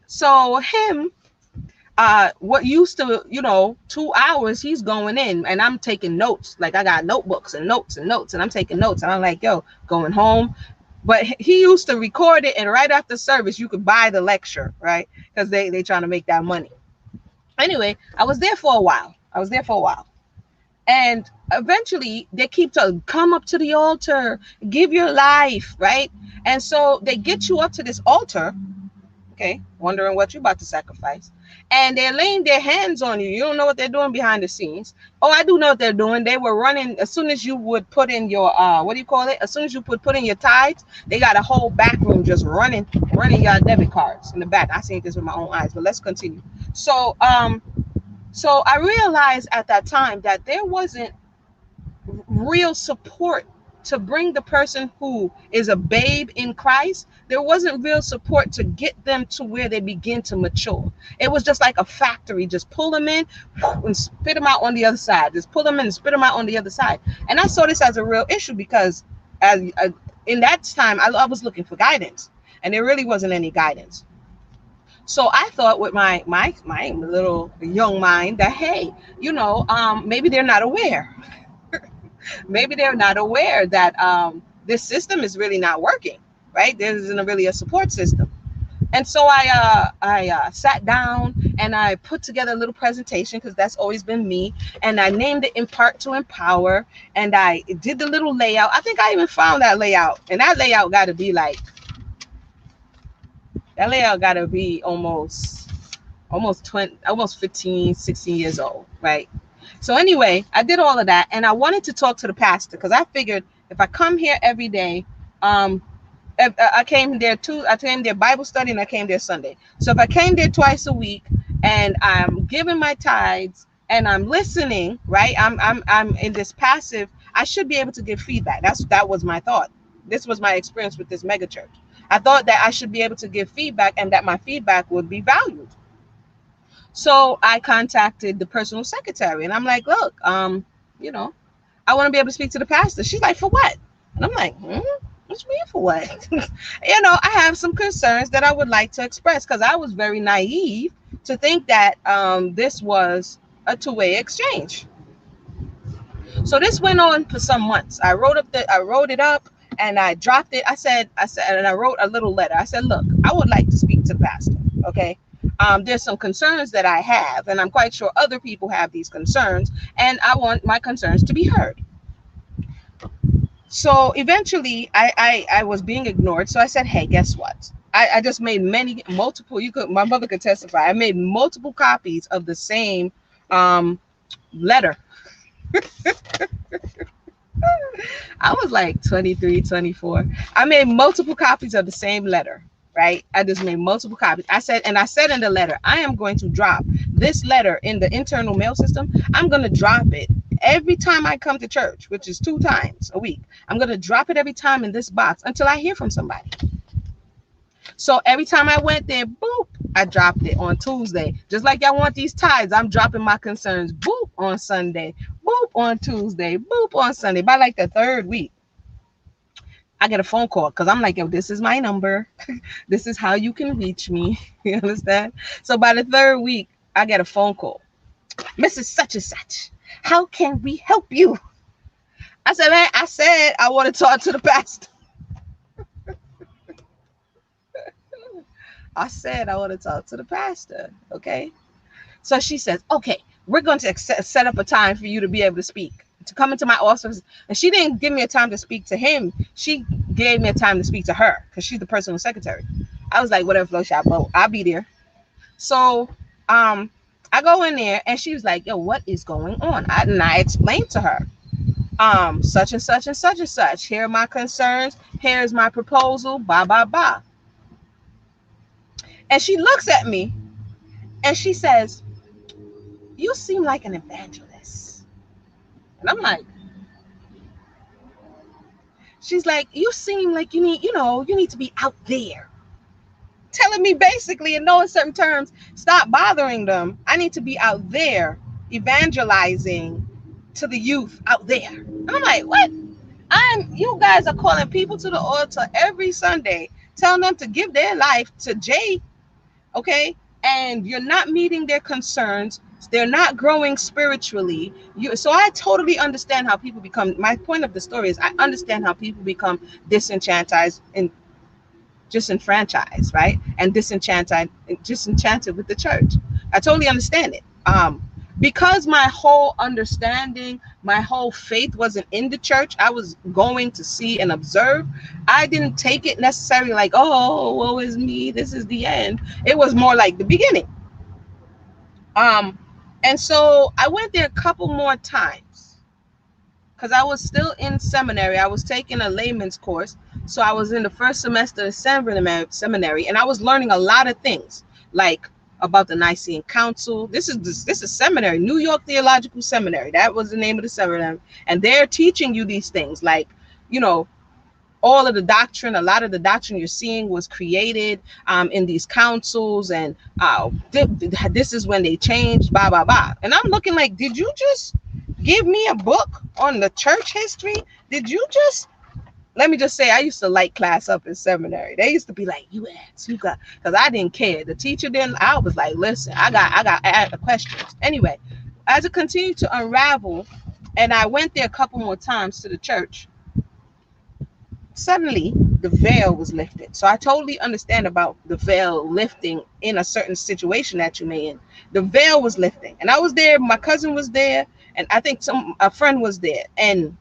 So him, what used to, 2 hours, he's going in, and I'm taking notes. Like, I got notebooks and notes, and I'm taking notes, and I'm like, yo, going home. But he used to record it, and right after service, you could buy the lecture, right? Because they trying to make that money. Anyway, I was there for a while. And eventually they keep to come up to the altar, give your life, right? And so they get you up to this altar, okay, wondering what you're about to sacrifice. And they're laying their hands on you. You don't know what they're doing behind the scenes. Oh, I do know what they're doing. They were running, as soon as you would put in your, as soon as you put in your tithes, they got a whole back room just running your debit cards in the back. I seen this with my own eyes, but let's continue. So I realized at that time that there wasn't real support to bring the person who is a babe in Christ. There wasn't real support to get them to where they begin to mature. It was just like a factory, just pull them in and spit them out on the other side. Just pull them in and spit them out on the other side. And I saw this as a real issue, because in that time, I was looking for guidance, and there really wasn't any guidance. So I thought with my little young mind that, hey, maybe they're not aware. Maybe they're not aware that this system is really not working, right? There isn't really a support system. And so I sat down and I put together a little presentation, because that's always been me. And I named it Impart to Empower. And I did the little layout. I think I even found that layout. And that layout got to be almost 15, 16 years old, right? So anyway, I did all of that, and I wanted to talk to the pastor, because I figured if I come here every day, I came there Bible study, and I came there Sunday. So if I came there twice a week, and I'm giving my tithes, and I'm listening, right? I'm in this passive. I should be able to give feedback. That was my thought. This was my experience with this mega church. I thought that I should be able to give feedback and that my feedback would be valued. So I contacted the personal secretary and I'm like, look, you know, I want to be able to speak to the pastor. She's like, for what? And I'm like, what you mean for what? I have some concerns that I would like to express because I was very naive to think that this was a two-way exchange. So this went on for some months. I wrote it up and I dropped it. I said, and I wrote a little letter. I said, look, I would like to speak to the pastor. Okay. There's some concerns that I have, and I'm quite sure other people have these concerns, and I want my concerns to be heard. So eventually I was being ignored. So I said, hey, guess what? I just made multiple, my mother could testify. I made multiple copies of the same letter. I was like 23, 24. I made multiple copies of the same letter, right? I just made multiple copies. I said in the letter, I am going to drop this letter in the internal mail system. I'm going to drop it every time I come to church, which is 2 times a week. I'm going to drop it every time in this box until I hear from somebody. So every time I went there, boop, I dropped it on Tuesday. Just like y'all want these tithes, I'm dropping my concerns, boop, on Sunday, boop, on Tuesday, boop, on Sunday. By like the 3rd week, I get a phone call because I'm like, yo, this is my number. This is how you can reach me. You understand? So by the 3rd week, I get a phone call. Mrs. Such and Such, how can we help you? I said, man, I want to talk to the pastor. I said, I want to talk to the pastor. Okay. So she says, okay, we're going to set up a time for you to be able to speak, to come into my office. And she didn't give me a time to speak to him. She gave me a time to speak to her because she's the personal secretary. I was like, whatever, flow shop, I'll be there. So I go in there and she was like, yo, what is going on? And I explained to her, such and such and such and such. Here are my concerns. Here's my proposal. Blah, blah, blah. And she looks at me and she says, you seem like an evangelist. And I'm like, she's like, you seem like you need to be out there. Telling me basically in no certain terms, stop bothering them. I need to be out there evangelizing to the youth out there. And I'm like, what? You guys are calling people to the altar every Sunday, telling them to give their life to Jay. Okay. And you're not meeting their concerns. They're not growing spiritually. So I totally understand how people become, my point of the story is I understand how people become disenfranchised, right? And disenchanted with the church. I totally understand it. Because my whole understanding, my whole faith wasn't in the church. I was going to see and observe. I didn't take it necessarily like, oh, woe is me, this is the end. It was more like the beginning. And so I went there a couple more times because I was still in seminary. I was taking a layman's course. So I was in the first semester of seminary, and I was learning a lot of things, like about the Nicene Council. This is seminary, New York Theological Seminary. That was the name of the seminary. And they're teaching you these things, like, all of the doctrine, a lot of the doctrine you're seeing was created in these councils, and this is when they changed, blah, blah, blah. And I'm looking like, did you just give me a book on the church history? Let me just say, I used to light class up in seminary. They used to be like, you got, because I didn't care. The teacher didn't. I was like, listen, I got questions. Anyway, as it continued to unravel, and I went there a couple more times to the church, suddenly the veil was lifted. So I totally understand about the veil lifting in a certain situation that you may in. The veil was lifting, and I was there. My cousin was there, and I think a friend was there, and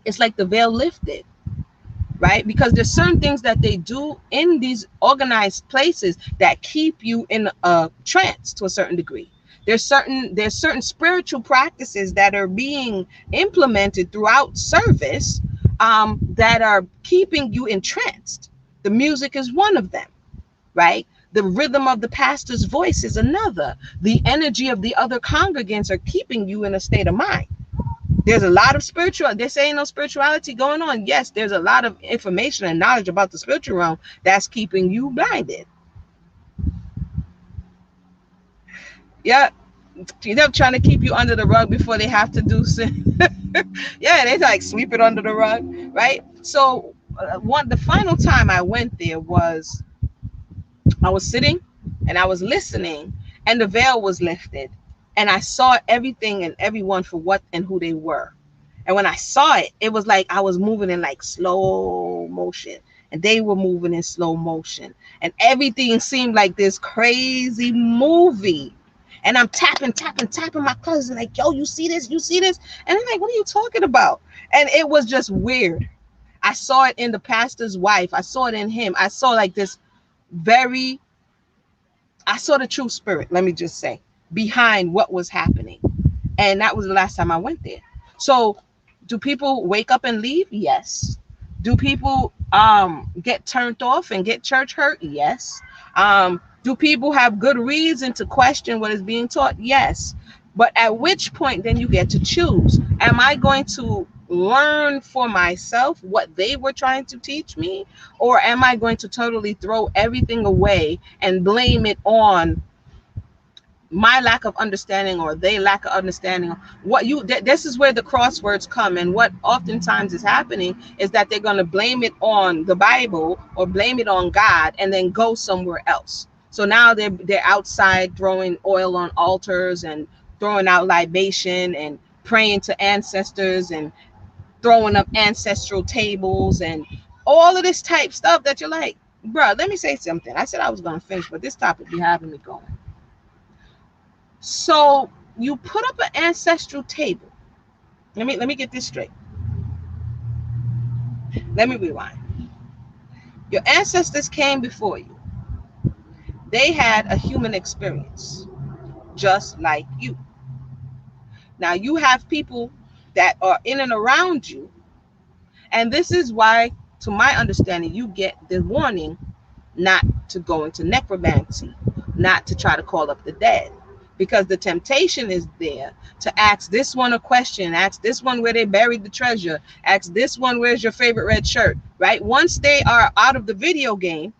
it's like the veil lifted. Right? Because there's certain things that they do in these organized places that keep you in a trance to a certain degree. There's certain spiritual practices that are being implemented throughout service that are keeping you entranced. The music is one of them, right? The rhythm of the pastor's voice is another. The energy of the other congregants are keeping you in a state of mind. There's a lot of spiritual, they're saying no spirituality going on. Yes, there's a lot of information and knowledge about the spiritual realm that's keeping you blinded. Yeah, they're trying to keep you under the rug before they have to do sin. Yeah, they like sweep it under the rug, right? So the final time I went there was, I was sitting and I was listening, and the veil was lifted, and I saw everything and everyone for what and who they were. And when I saw it, it was like I was moving in like slow motion, and they were moving in slow motion, and everything seemed like this crazy movie. And I'm tapping my cousin, like, yo, you see this? You see this? And I'm like, what are you talking about? And it was just weird. I saw it in the pastor's wife. I saw it in him. I saw like this very, I saw the true spirit, let me just say, behind what was happening. And that was the last time I went there. So do people wake up and leave? Yes. Do people get turned off and get church hurt? Yes. Do people have good reason to question what is being taught? Yes. But at which point then you get to choose. Am I going to learn for myself what they were trying to teach me? Or am I going to totally throw everything away and blame it on my lack of understanding or they lack of understanding? This is where the crosswords come, and what oftentimes is happening is that they're going to blame it on the Bible or blame it on God and then go somewhere else. So now they're outside throwing oil on altars and throwing out libation and praying to ancestors and throwing up ancestral tables and all of this type stuff that you're like, bro, let me say something. I said I was going to finish, but this topic be having me going. So you put up an ancestral table. Let me get this straight. Let me rewind. Your ancestors came before you. They had a human experience, just like you. Now you have people that are in and around you, and this is why, to my understanding, you get the warning not to go into necromancy, not to try to call up the dead, because the temptation is there to ask this one a question, ask this one where they buried the treasure, ask this one where's your favorite red shirt, right? Once they are out of the video game,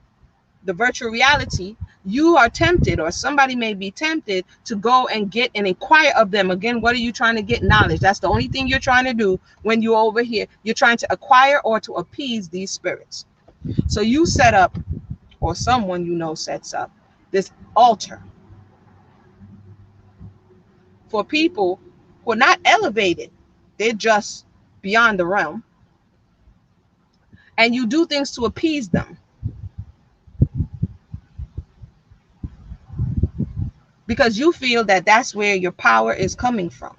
the virtual reality, you are tempted, or somebody may be tempted to go and get and inquire of them. Again, what are you trying to get? Knowledge. That's the only thing you're trying to do when you're over here. You're trying to acquire or to appease these spirits. So you set up, or someone you know sets up, this altar for people who are not elevated. They're just beyond the realm. And you do things to appease them, because you feel that that's where your power is coming from.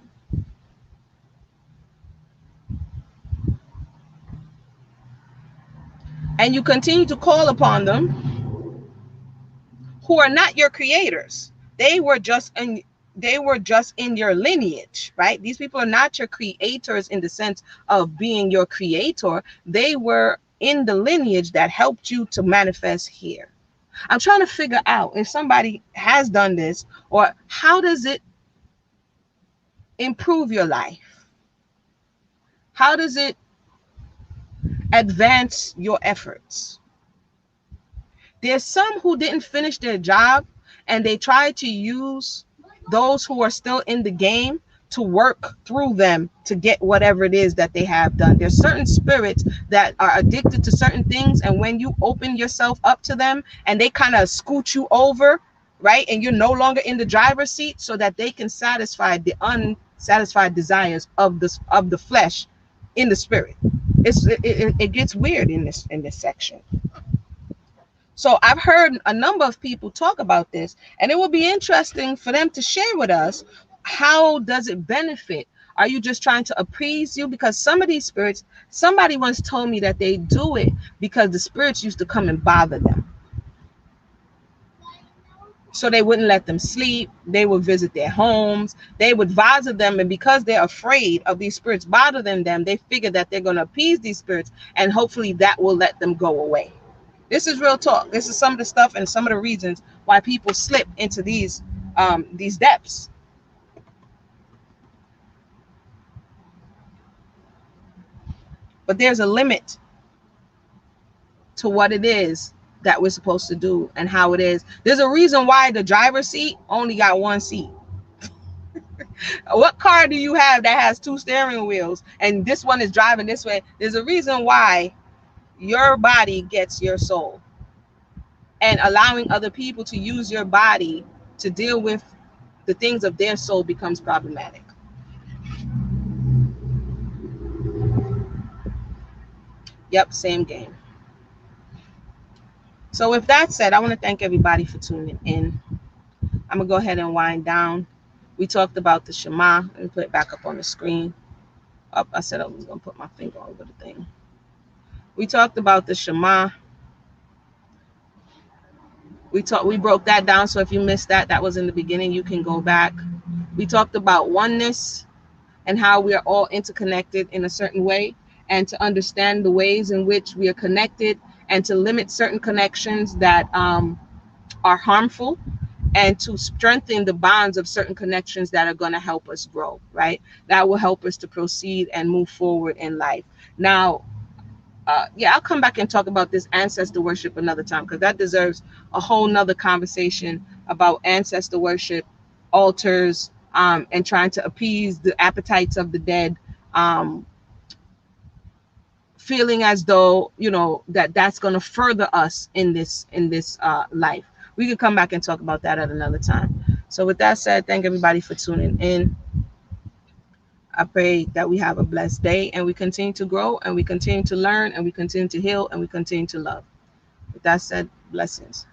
And you continue to call upon them who are not your creators. They were just in your lineage, right? These people are not your creators in the sense of being your creator. They were in the lineage that helped you to manifest here. I'm trying to figure out if somebody has done this, or how does it improve your life? How does it advance your efforts? There's some who didn't finish their job and they try to use those who are still in the game to work through them to get whatever it is that they have done. There's certain spirits that are addicted to certain things, and when you open yourself up to them and they kind of scoot you over, right, and you're no longer in the driver's seat, so that they can satisfy the unsatisfied desires of the flesh in the spirit. It gets weird in this section. So I've heard a number of people talk about this, and it would be interesting for them to share with us, how does it benefit? Are you just trying to appease you? Because some of these spirits, somebody once told me that they do it because the spirits used to come and bother them. So they wouldn't let them sleep. They would visit their homes. They would bother them. And because they're afraid of these spirits bothering them, they figure that they're going to appease these spirits, and hopefully that will let them go away. This is real talk. This is some of the stuff and some of the reasons why people slip into these depths. But there's a limit to what it is that we're supposed to do and how it is. There's a reason why the driver's seat only got one seat. What car do you have that has two steering wheels and this one is driving this way? There's a reason why your body gets your soul. And allowing other people to use your body to deal with the things of their soul becomes problematic. Yep, same game. So with that said, I want to thank everybody for tuning in. I'm going to go ahead and wind down. We talked about the Shema. Let me put it back up on the screen. Up, I said I was going to put my finger over the thing. We talked about the Shema. We broke that down. So if you missed that, that was in the beginning. You can go back. We talked about oneness and how we are all interconnected in a certain way, and to understand the ways in which we are connected, and to limit certain connections that are harmful, and to strengthen the bonds of certain connections that are going to help us grow, right? That will help us to proceed and move forward in life. Now, yeah, I'll come back and talk about this ancestor worship another time, because that deserves a whole nother conversation about ancestor worship, altars, and trying to appease the appetites of the dead, feeling as though, you know, that that's going to further us in this life. We could come back and talk about that at another time. So with that said, thank everybody for tuning in. I pray that we have a blessed day, and we continue to grow, and we continue to learn, and we continue to heal, and we continue to love. With that said, blessings.